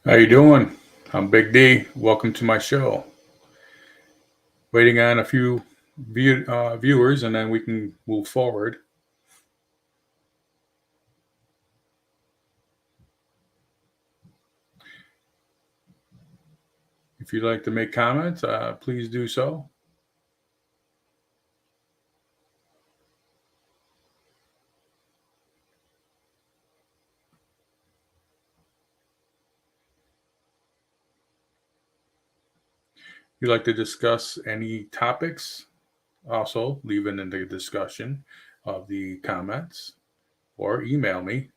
How you doing? I'm Big D. Welcome to my show. Waiting on a few viewers, and then we can move forward. If you'd like to make comments, please do so. If you'd like to discuss any topics, also leave it in the discussion of the comments or email me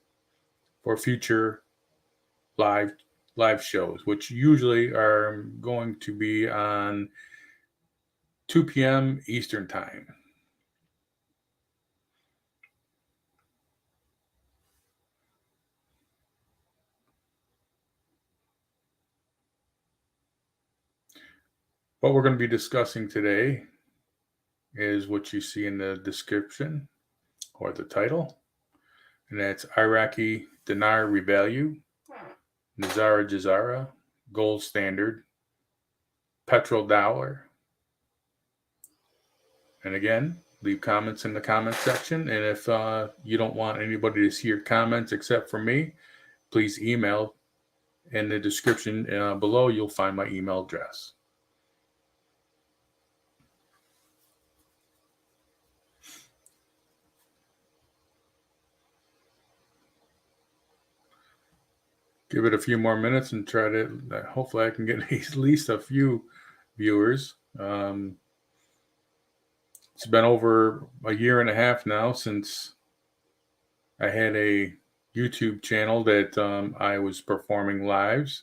for future live live shows, which usually are going to be on 2 p.m. Eastern Time. What we're going to be discussing today is what you see in the description or the title, and that's Iraqi Dinar Revalue, Nesara Gesara, Gold Standard, Petrol Dollar. And again, leave comments in the comment section. And if you don't want anybody to see your comments except for me, please email. In the description below, you'll find my email address. Give it a few more minutes and try to, hopefully I can get at least a few viewers. It's been over a year and a half now since I had a YouTube channel that I was performing lives,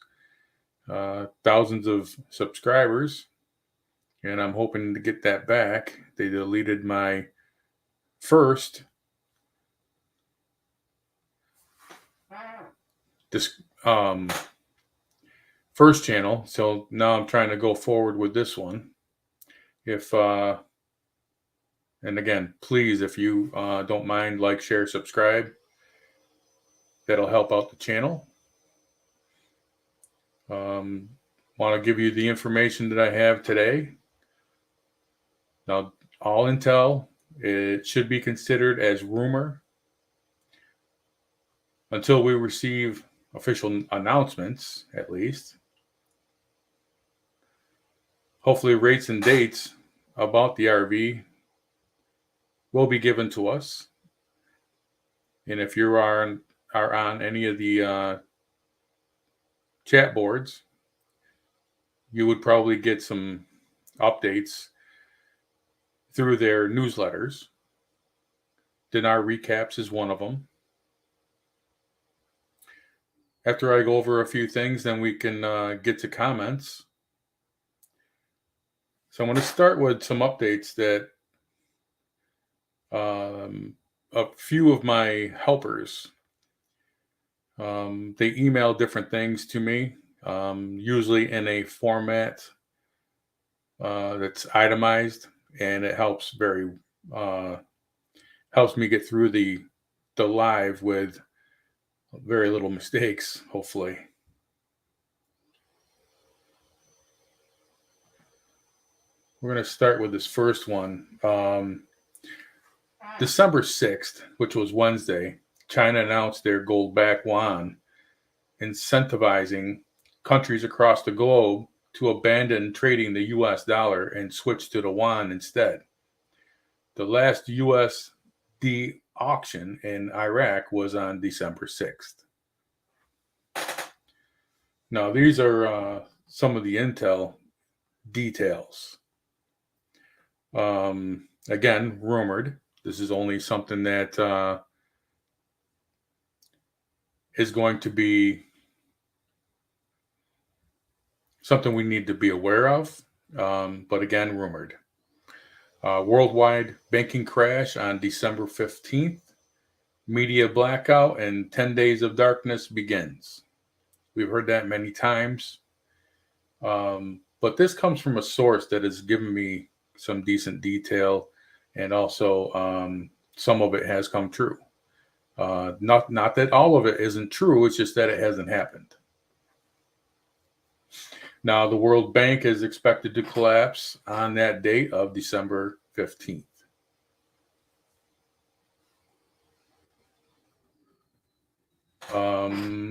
thousands of subscribers, and I'm hoping to get that back. They deleted my first first channel, so now I'm trying to go forward with this one. If and again, please, if you don't mind, like, share, subscribe. That'll help out the channel. Want to give you the information that I have today. Now, all intel, it should be considered as rumor until we receive official announcements, at least. Hopefully, rates and dates about the RV will be given to us. And if you are on any of the chat boards, you would probably get some updates through their newsletters. Dinar Recaps is one of them. After I go over a few things, then we can get to comments. So I'm going to start with some updates that a few of my helpers, they email different things to me, usually in a format that's itemized, and it helps helps me get through the live with very little mistakes, hopefully. We're going to start with this first one. December 6th, which was Wednesday, China announced their gold-backed yuan, incentivizing countries across the globe to abandon trading the US dollar and switch to the yuan instead. The last USD auction in Iraq was on December 6th. Now, these are some of the intel details. Again, rumored. This is only something that is going to be something we need to be aware of, but again, rumored. Worldwide banking crash on December 15th. Media blackout and 10 days of darkness begins. We've heard that many times. But this comes from a source that has given me some decent detail, and also some of it has come true. Not that all of it isn't true, it's just that it hasn't happened. Now, the World Bank is expected to collapse on that date of December 15th.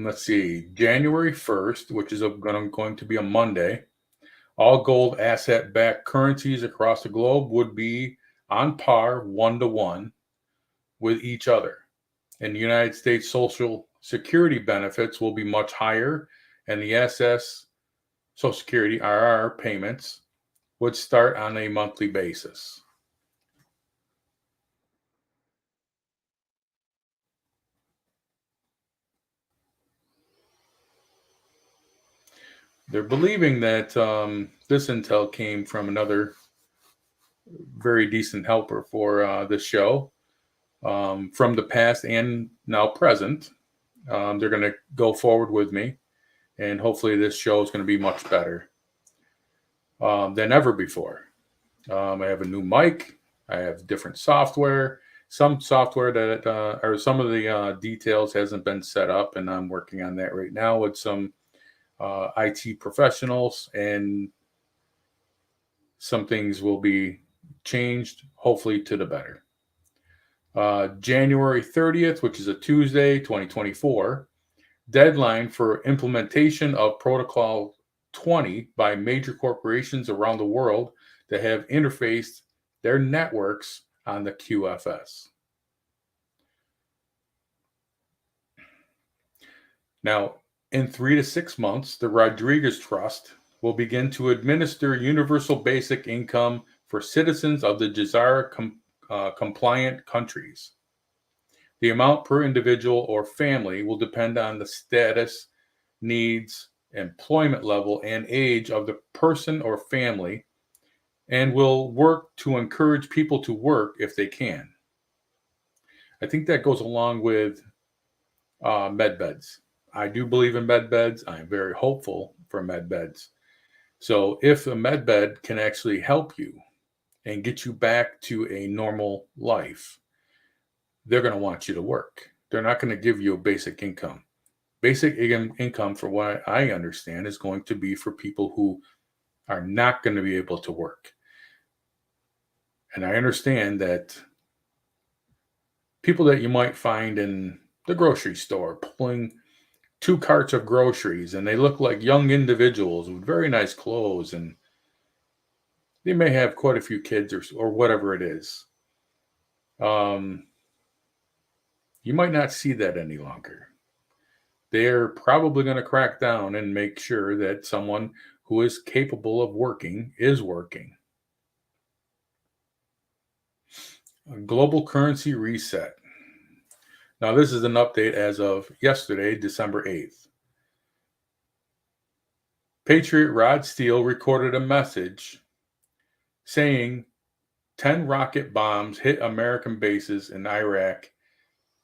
Let's see, January 1st, which is going to be a Monday, all gold asset-backed currencies across the globe would be on par 1-to-1 with each other. In the United States, Social Security benefits will be much higher, and the Social Security RR payments would start on a monthly basis. They're believing that this intel came from another very decent helper for the show from the past and now present. They're going to go forward with me, and hopefully this show is going to be much better than ever before. I have a new mic. I have different software. Some software that or some of the details hasn't been set up, and I'm working on that right now with some IT professionals, and some things will be changed, hopefully to the better. January 30th, which is a Tuesday, 2024, deadline for implementation of Protocol 20 by major corporations around the world that have interfaced their networks on the QFS. Now, in 3 to 6 months, the Rodriguez Trust will begin to administer universal basic income for citizens of the Gesara compliant countries. The amount per individual or family will depend on the status, needs, employment level, and age of the person or family, and will work to encourage people to work if they can. I think that goes along with med beds. I do believe in med beds. I'm very hopeful for med beds. So if a med bed can actually help you and get you back to a normal life, they're going to want you to work. They're not going to give you a basic income. Basic income, for what I understand, is going to be for people who are not going to be able to work. And I understand that people that you might find in the grocery store pulling 2 carts of groceries, and they look like young individuals with very nice clothes, and they may have quite a few kids or whatever it is. You might not see that any longer. They're probably going to crack down and make sure that someone who is capable of working is working. A global currency reset. Now, this is an update as of yesterday, December 8th. Patriot Rod Steele recorded a message saying 10 rocket bombs hit American bases in Iraq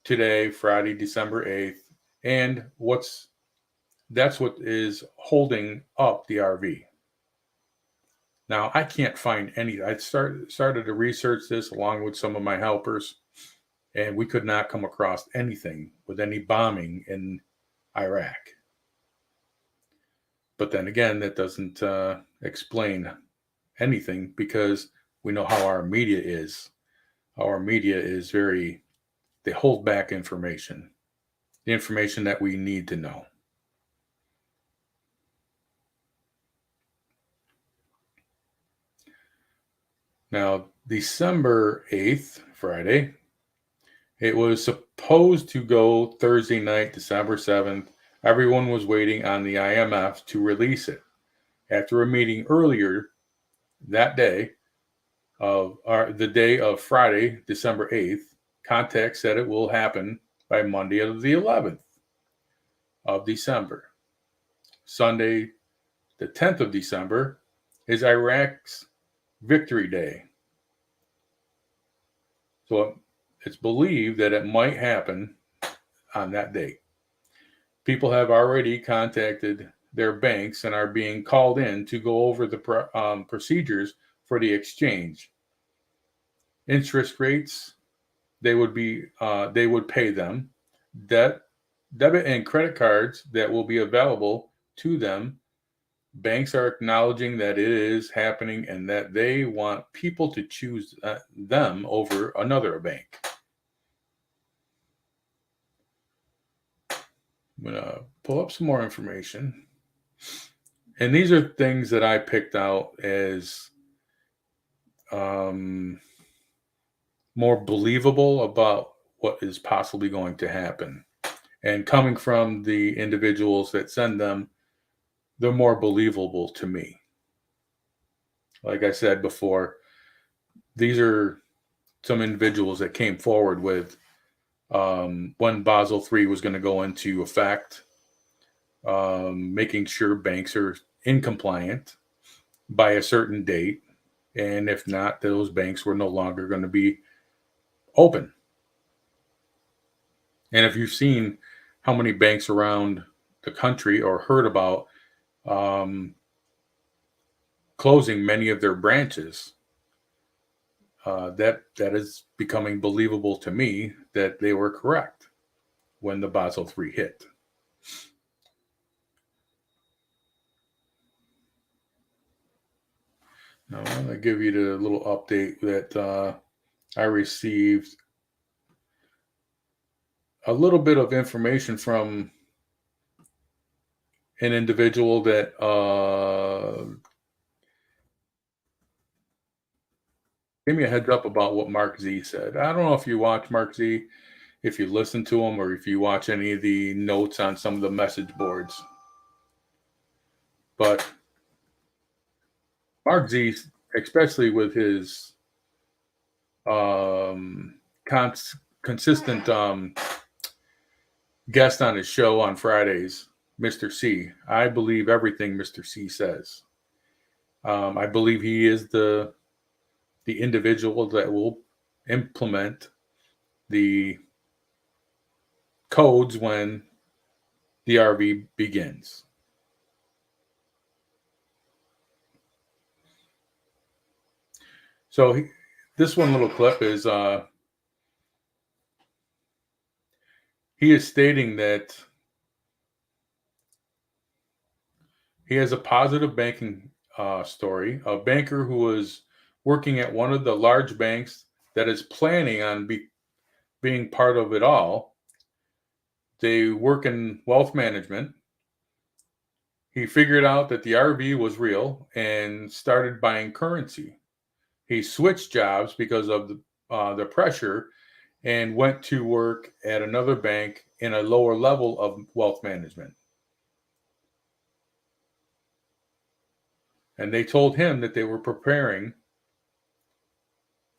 today, Friday, December 8th, and that's what is holding up the RV. Now, I can't find any. I started to research this along with some of my helpers, and we could not come across anything with any bombing in Iraq. But then again, that doesn't explain anything, because we know how our media is. Our media is they hold back information, the information that we need to know. Now, December 8th, Friday, it was supposed to go Thursday night, December 7th. Everyone was waiting on the IMF to release it. After a meeting earlier that day, the day of Friday, December 8th, contacts said it will happen by Monday of the 11th of December. Sunday, the 10th of December, is Iraq's Victory Day. So it's believed that it might happen on that date. People have already contacted their banks and are being called in to go over the procedures for the exchange. Interest rates, they would pay them. Debit and credit cards that will be available to them Banks are acknowledging that it is happening and that they want people to choose them over another bank. I'm going to pull up some more information. And these are things that I picked out as more believable about what is possibly going to happen. And coming from the individuals that send them, they're more believable to me. Like I said before, these are some individuals that came forward with when Basel III was going to go into effect, making sure banks are in compliant by a certain date. And if not, those banks were no longer going to be open. And if you've seen how many banks around the country or heard about closing many of their branches, that is becoming believable to me that they were correct when the Basel III hit. Now, I'm going to give you the little update that I received a little bit of information from an individual that gave me a heads up about what Mark Z said. I don't know if you watch Mark Z, if you listen to him, or if you watch any of the notes on some of the message boards. But Mark Z, especially with his consistent guest on his show on Fridays, Mr. C, I believe everything Mr. C says. I believe he is the individual that will implement the codes when the RV begins. So this one little clip is he is stating that he has a positive banking story. A banker who was working at one of the large banks that is planning on being part of it all. They work in wealth management. He figured out that the RV was real and started buying currency. He switched jobs because of the pressure and went to work at another bank in a lower level of wealth management. And they told him that they were preparing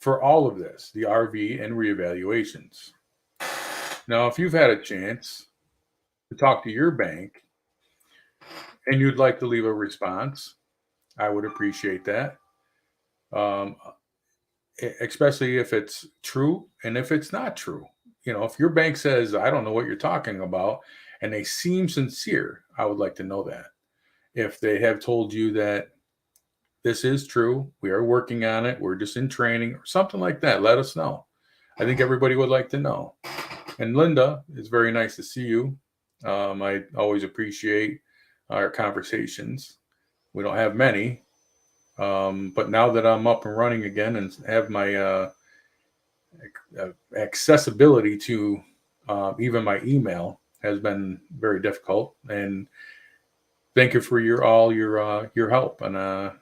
for all of this, the RV and reevaluations. Now, if you've had a chance to talk to your bank and you'd like to leave a response, I would appreciate that. Especially if it's true and if it's not true. You know, if your bank says, I don't know what you're talking about, and they seem sincere, I would like to know that. If they have told you that this is true, we are working on it, we're just in training, or something like that, let us know. I think everybody would like to know. And Linda, it's very nice to see you. I always appreciate our conversations. We don't have many, but now that I'm up and running again and have my accessibility to even my email has been very difficult. And thank you for your help. And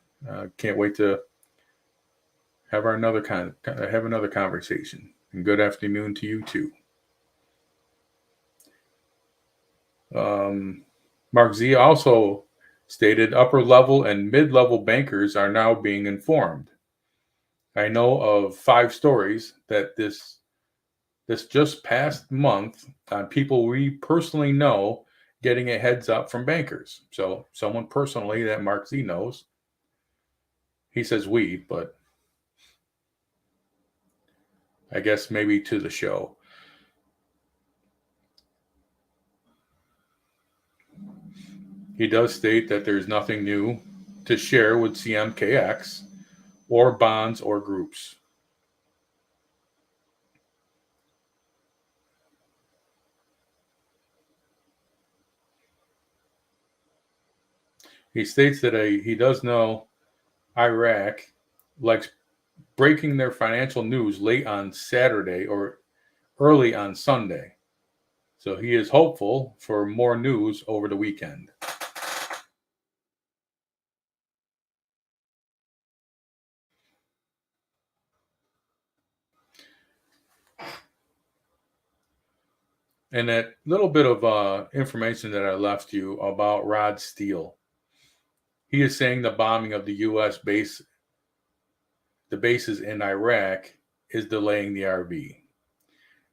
can't wait to have another conversation. And good afternoon to you too. Mark Z also stated upper level and mid-level bankers are now being informed. I know of 5 stories that this just past month on people we personally know getting a heads up from bankers. So someone personally that Mark Z knows. He says we, but I guess maybe to the show. He does state that there's nothing new to share with CMKX or bonds or groups. He states that he does know Iraq likes breaking their financial news late on Saturday or early on Sunday. So he is hopeful for more news over the weekend. And that little bit of information that I left you about Rod Steele, he is saying the bombing of the U.S. the bases in Iraq, is delaying the RV.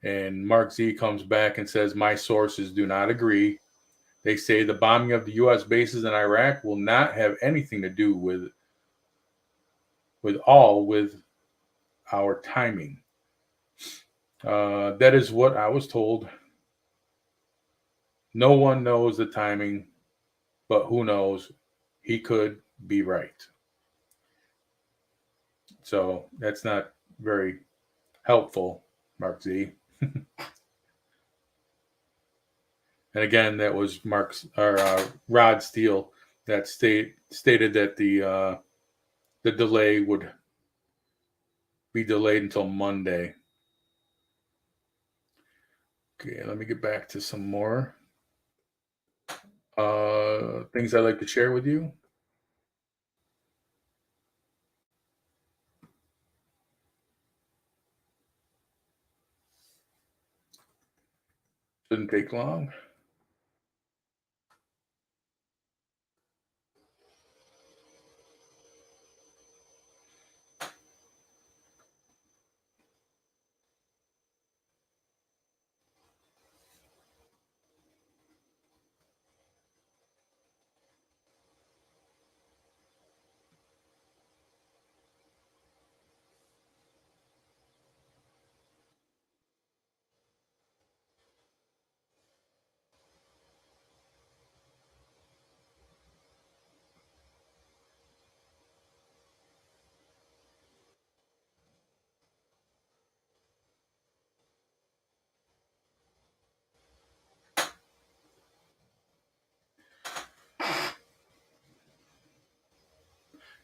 And Mark Z comes back and says, my sources do not agree. They say the bombing of the U.S. bases in Iraq will not have anything to do with our timing. That is what I was told. No one knows the timing, but who knows? He could be right. So that's not very helpful, Mark Z. And again, that was Rod Steele that stated that the delay would be delayed until Monday. Okay, let me get back to some more things I'd like to share with you. Shouldn't take long.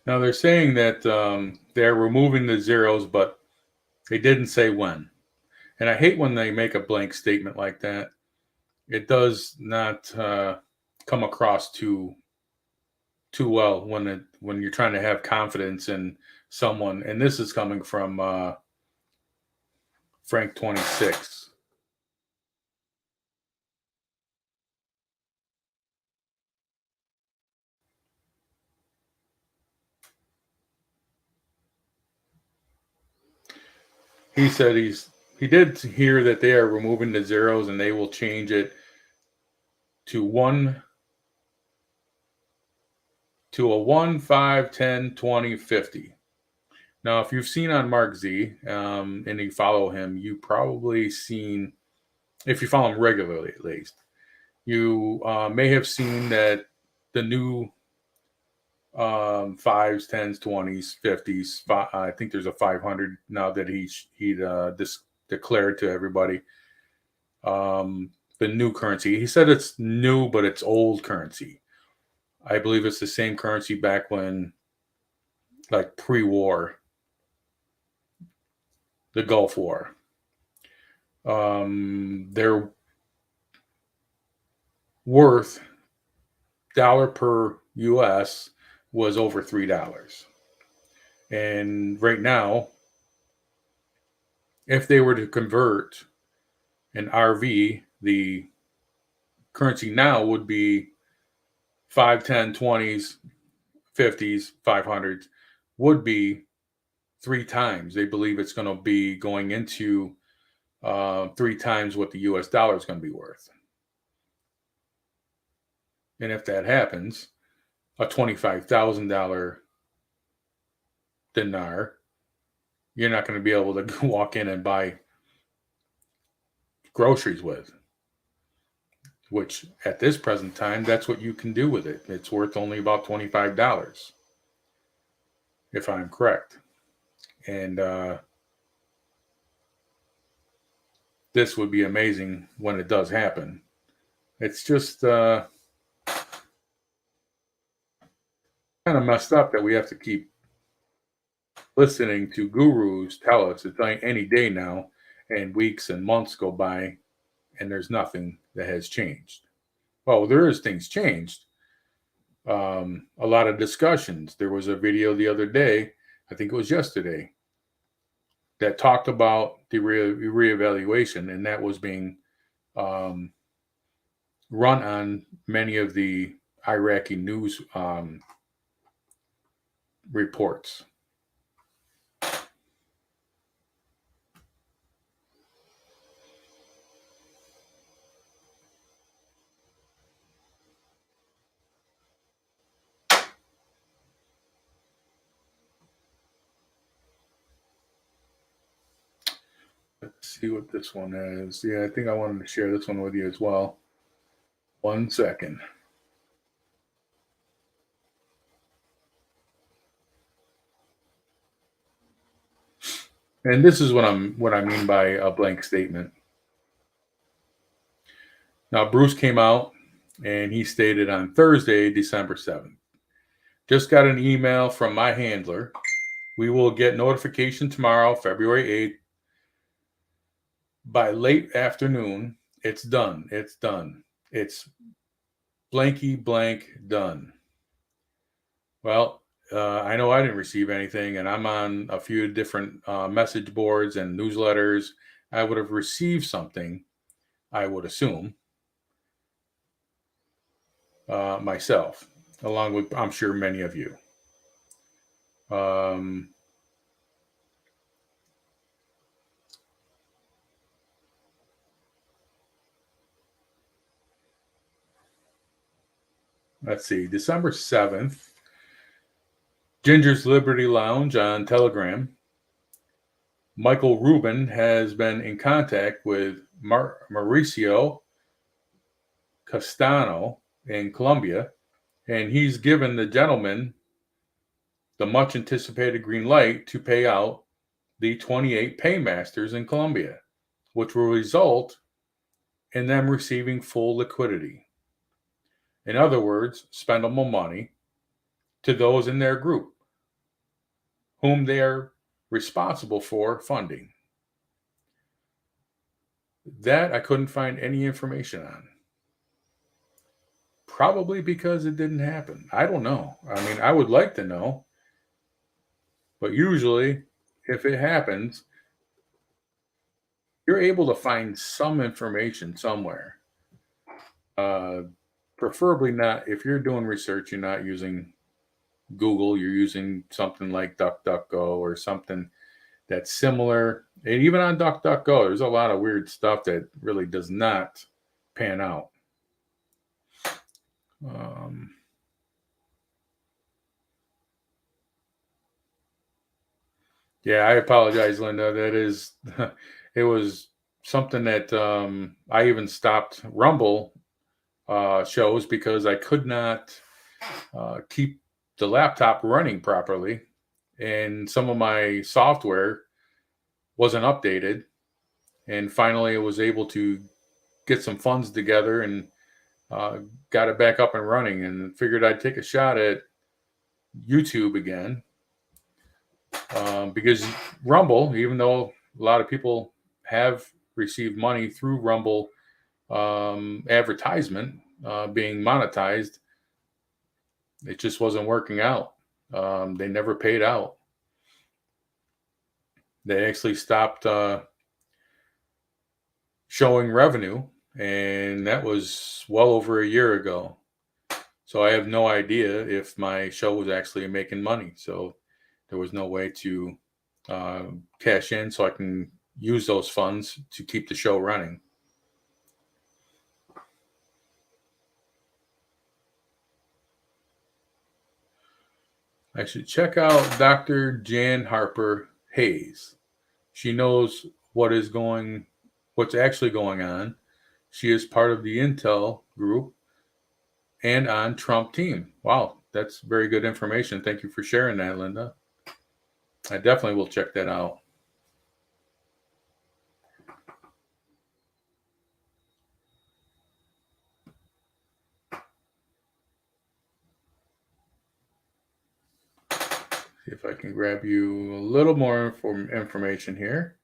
Now they're saying that they're removing the zeros, but they didn't say when. And I hate when they make a blank statement like that. It does not come across too well when you're trying to have confidence in someone. And this is coming from Frank 26. He said he did hear that they are removing the zeros and they will change it to a 1, 5, 10, 20, 50. Now, if you've seen on Mark Z and you follow him, you probably seen, if you follow him regularly at least, you may have seen that the new fives, tens, 20s, 50s. I think there's a 500 now that he declared to everybody. The new currency. He said it's new, but it's old currency. I believe it's the same currency back when, like pre-war, the Gulf War. Their worth dollar per US was over $3. And right now, if they were to convert an RV, the currency now would be 5, 10, 20s, 50s, 500s, would be 3 times. They believe it's going to be going into 3 times what the US dollar is going to be worth. And if that happens, a $25,000 dinar, you're not going to be able to walk in and buy groceries with, which at this present time, that's what you can do with it. It's worth only about $25, if I'm correct. And this would be amazing when it does happen. It's just kind of messed up that we have to keep listening to gurus tell us it's any day now, and weeks and months go by, and there's nothing that has changed. Well, there is things changed. A lot of discussions. There was a video the other day, I think it was yesterday, that talked about the reevaluation, and that was being um, run on many of the Iraqi news reports. Let's see what this one is. Yeah, I think I wanted to share this one with you as well. 1 second. And this is what I mean by a blank statement. Now, Bruce came out and he stated on Thursday, December 7th, just got an email from my handler. We will get notification tomorrow, February 8th, by late afternoon. It's done. It's done. It's blanky blank done. Well, I know I didn't receive anything, and I'm on a few different message boards and newsletters. I would have received something, I would assume, myself, along with, I'm sure, many of you. Um, let's see, December 7th, Ginger's Liberty Lounge on Telegram. Michael Rubin has been in contact with Mauricio Castano in Colombia, and he's given the gentleman the much anticipated green light to pay out the 28 paymasters in Colombia, which will result in them receiving full liquidity. In other words, spendable money to those in their group whom they are responsible for funding. That I couldn't find any information on. Probably because it didn't happen. I don't know. I mean, I would like to know. But usually, if it happens, you're able to find some information somewhere. Uh, Preferably not, if you're doing research, you're not using Google, you're using something like DuckDuckGo or something that's similar. And even on DuckDuckGo, there's a lot of weird stuff that really does not pan out. Yeah, I apologize, Linda. That is, it was something that I even stopped Rumble shows because I could not keep the laptop running properly, and some of my software wasn't updated. And finally, I was able to get some funds together and got it back up and running, and figured I'd take a shot at YouTube again. Because Rumble, even though a lot of people have received money through Rumble advertisement being monetized, it just wasn't working out. They never paid out. They actually stopped showing revenue, and that was well over a year ago. So I have no idea if my show was actually making money. So there was no way to cash in so I can use those funds to keep the show running. I should check out Dr. Jan Harper Hayes. She knows what's actually going on. She is part of the Intel group and on Trump team. Wow, that's very good information. Thank you for sharing that, Linda. I definitely will check that out. See if I can grab you a little more information here.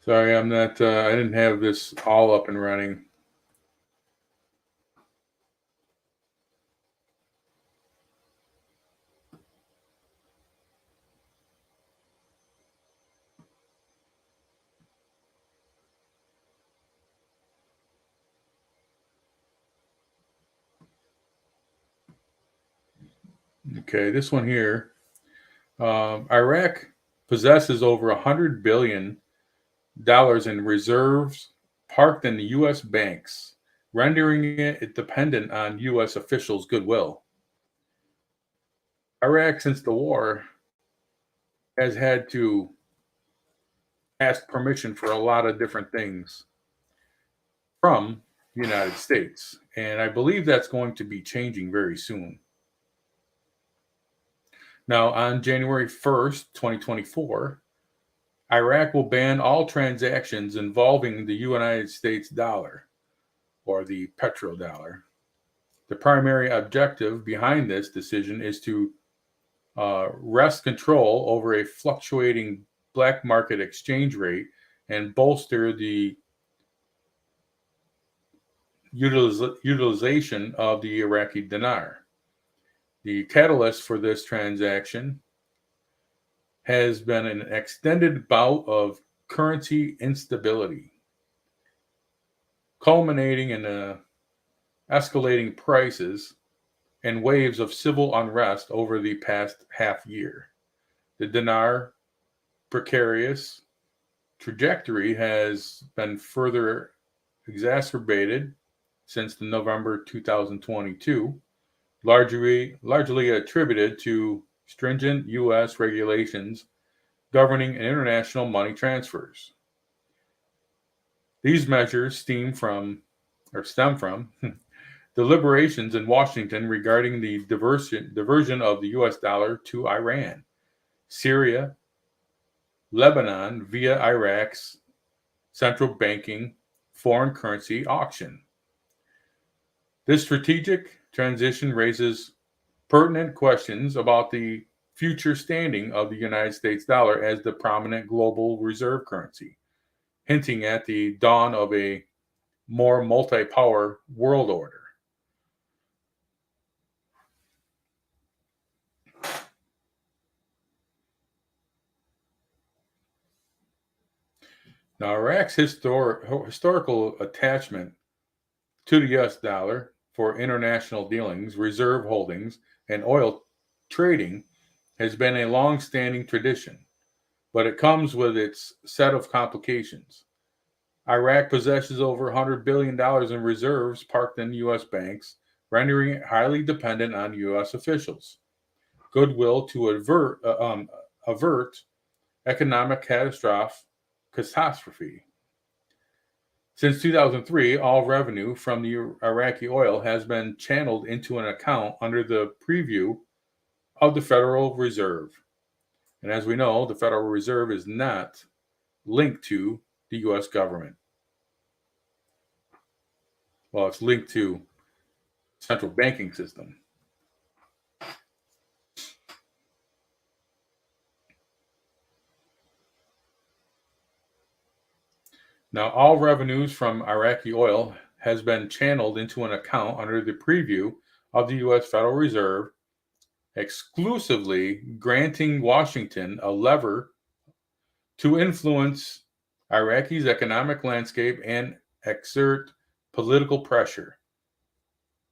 Sorry, I'm not. I didn't have this all up and running. Okay, this one here. Iraq possesses over $100 billion in reserves parked in the U.S. banks, rendering it dependent on U.S. officials' goodwill. Iraq, since the war, has had to ask permission for a lot of different things from the United States. And I believe that's going to be changing very soon. Now, on January 1st, 2024, Iraq will ban all transactions involving the United States dollar or the petrodollar. The primary objective behind this decision is to wrest control over a fluctuating black market exchange rate and bolster the utilization of the Iraqi dinar. The catalyst for this transaction has been an extended bout of currency instability, culminating in escalating prices and waves of civil unrest over the past half year. The dinar precarious trajectory has been further exacerbated since the November 2022, largely attributed to stringent U.S. regulations governing international money transfers. These measures stem from deliberations in Washington regarding the diversion of the U.S. dollar to Iran, Syria, Lebanon via Iraq's central banking foreign currency auction. This strategic transition raises pertinent questions about the future standing of the United States dollar as the prominent global reserve currency, hinting at the dawn of a more multi-power world order. Now, Iraq's historical attachment to the US dollar for international dealings, reserve holdings, and oil trading has been a long standing tradition, but it comes with its set of complications. Iraq possesses over $100 billion in reserves parked in U.S. banks, rendering it highly dependent on U.S. officials' goodwill to avert economic catastrophe. Since 2003, all revenue from the Iraqi oil has been channeled into an account under the purview of the Federal Reserve. And as we know, the Federal Reserve is not linked to the U.S. government. Well, it's linked to central banking system. Now, all revenues from Iraqi oil has been channeled into an account under the purview of the U.S. Federal Reserve, exclusively granting Washington a lever to influence Iraqi's economic landscape and exert political pressure.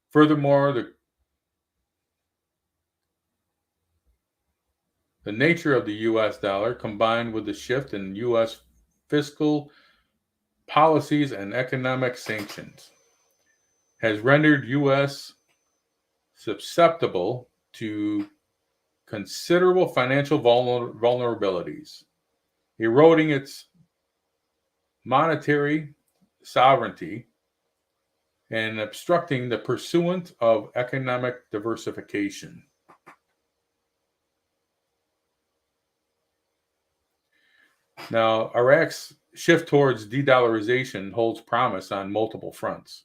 Furthermore, the nature of the U.S. dollar, combined with the shift in U.S. fiscal policies and economic sanctions, has rendered U.S. susceptible to considerable financial vulnerabilities, eroding its monetary sovereignty and obstructing the pursuit of economic diversification. Now, Iraq's shift towards de-dollarization holds promise on multiple fronts.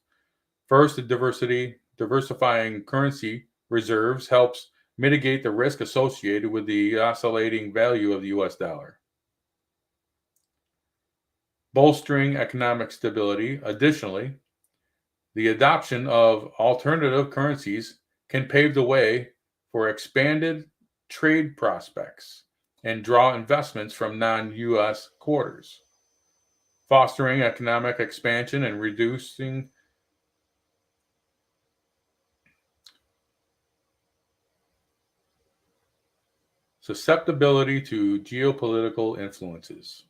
First, diversifying currency reserves helps mitigate the risk associated with the oscillating value of the US dollar. Bolstering economic stability, additionally, the adoption of alternative currencies can pave the way for expanded trade prospects and draw investments from non-US quarters, fostering economic expansion and reducing susceptibility to geopolitical influences.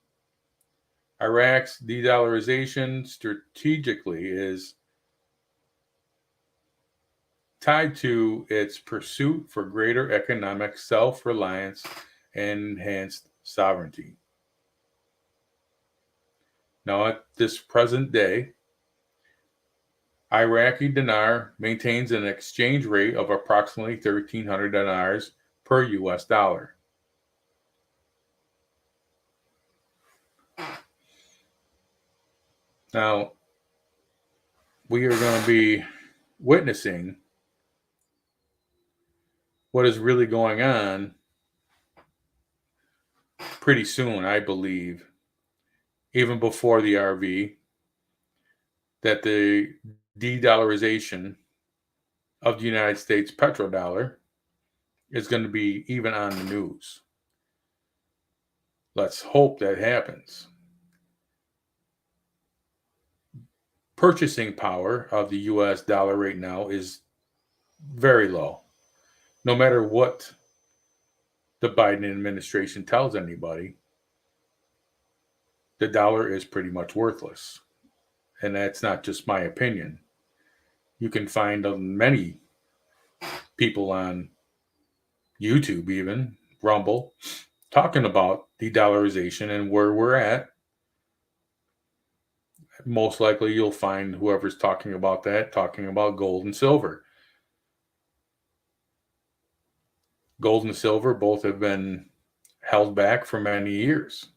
Iraq's de-dollarization strategically is tied to its pursuit for greater economic self-reliance and enhanced sovereignty. Now, at this present day, Iraqi dinar maintains an exchange rate of approximately 1,300 dinars per US dollar. Now, we are going to be witnessing what is really going on pretty soon, I believe, even before the RV, that the de-dollarization of the United States petrodollar is going to be even on the news. Let's hope that happens. Purchasing power of the US dollar right now is very low. No matter what the Biden administration tells anybody, the dollar is pretty much worthless. And that's not just my opinion. You can find many people on YouTube, even Rumble, talking about de-dollarization and where we're at. Most likely you'll find whoever's talking about that talking about gold and silver. Gold and silver both have been held back for many years.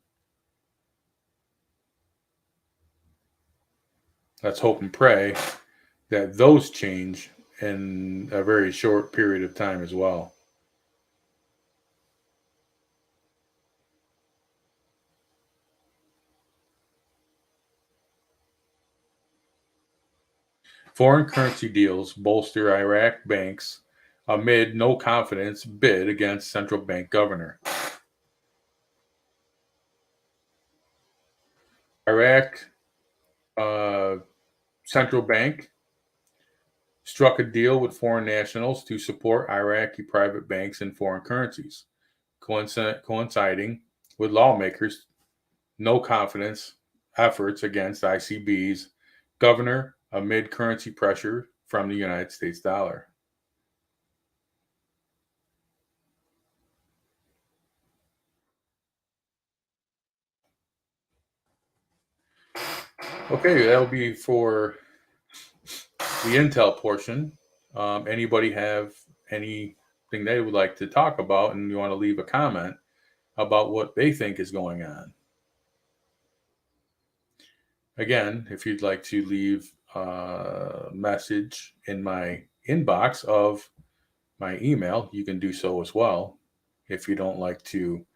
Let's hope and pray that those change in a very short period of time as well. Foreign currency deals bolster Iraq banks amid no confidence bid against central bank governor. Iraq central bank struck a deal with foreign nationals to support Iraqi private banks in foreign currencies, coinciding with lawmakers' no confidence efforts against ICB's governor amid currency pressure from the United States dollar. Okay, that'll be for the intel portion. Anybody have anything they would like to talk about and you want to leave a comment about what they think is going on? Again, if you'd like to leave a message in my inbox of my email, you can do so as well if you don't like to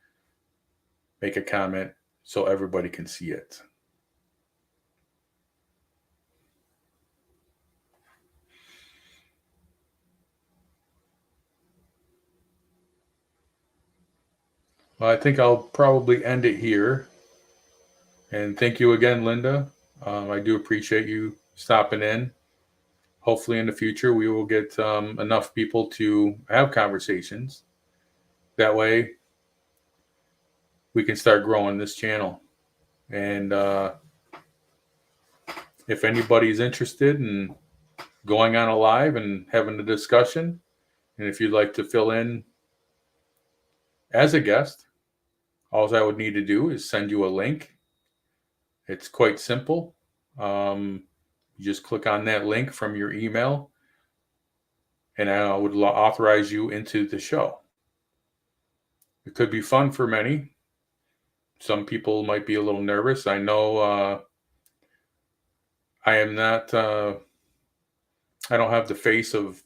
make a comment so everybody can see it. Well, I think I'll probably end it here. And thank you again, Linda. I do appreciate you stopping in. Hopefully, in the future, we will get enough people to have conversations. That way, we can start growing this channel. And if anybody's interested in going on a live and having a discussion, and if you'd like to fill in as a guest, all I would need to do is send you a link. It's quite simple. You just click on that link from your email, and I would authorize you into the show. It could be fun for many. Some people might be a little nervous. I know I am not, I don't have the face of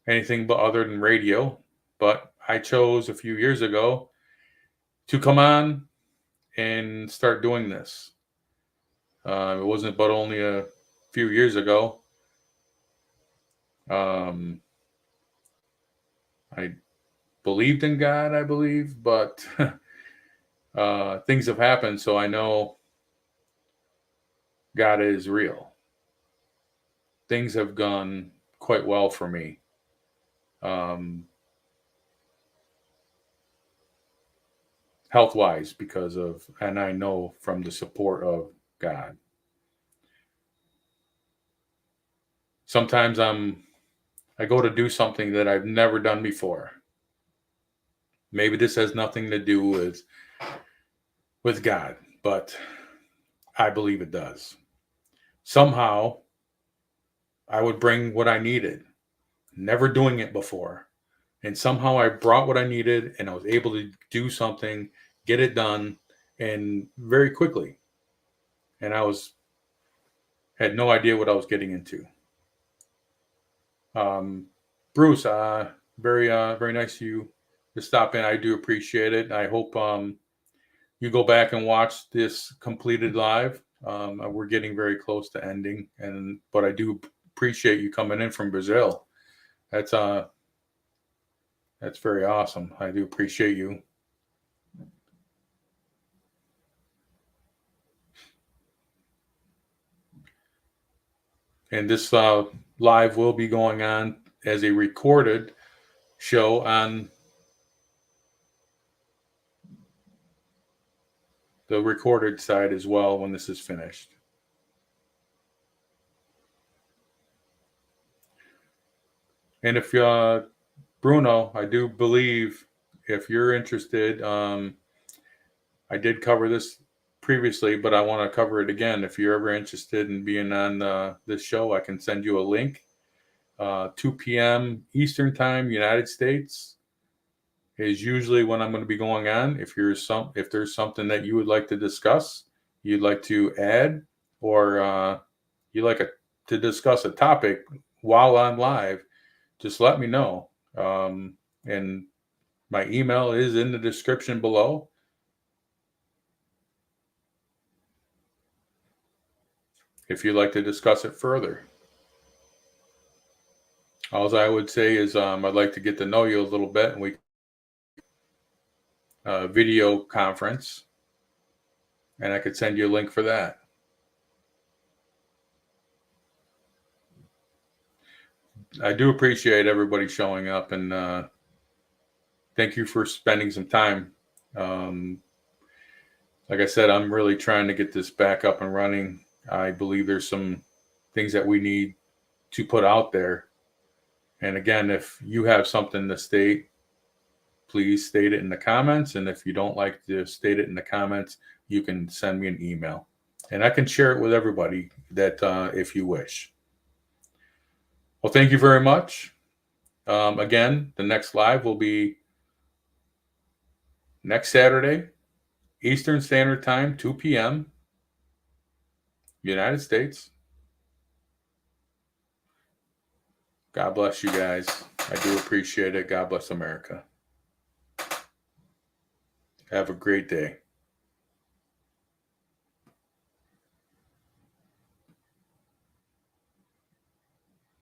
anything but other than radio, but I chose a few years ago to come on and start doing this. It wasn't but only a few years ago. I believed in God, I believe, but things have happened, so I know God is real. Things have gone quite well for me. Health-wise, because of, and I know from the support of God. Sometimes I go to do something that I've never done before. Maybe this has nothing to do with God, but I believe it does. Somehow, I would bring what I needed, never doing it before. And somehow I brought what I needed, and I was able to do something, get it done, and very quickly. And had no idea what I was getting into. Bruce, very nice of you to stop in. I do appreciate it. I hope you go back and watch this completed live. We're getting very close to ending, but I do appreciate you coming in from Brazil. That's very awesome. I do appreciate you. And this live will be going on as a recorded show on the recorded side as well when this is finished. And if Bruno, I do believe if you're interested, I did cover this previously, but I want to cover it again. If you're ever interested in being on this show, I can send you a link. 2 p.m. Eastern Time, United States, is usually when I'm going to be going on. If there's something that you would like to discuss, you'd like to add, or you'd like to discuss a topic while I'm live, just let me know. And my email is in the description below. If you'd like to discuss it further. All I would say is I'd like to get to know you a little bit, and we video conference, and I could send you a link for that. I do appreciate everybody showing up, and thank you for spending some time. Like I said, I'm really trying to get this back up and running. I believe there's some things that we need to put out there. And again, if you have something to state, please state it in the comments. And if you don't like to state it in the comments, you can send me an email. And I can share it with everybody that if you wish. Well, thank you very much. Again, the next live will be next Saturday, Eastern Standard Time, 2 p.m., United States. God bless you guys. I do appreciate it. God bless America. Have a great day.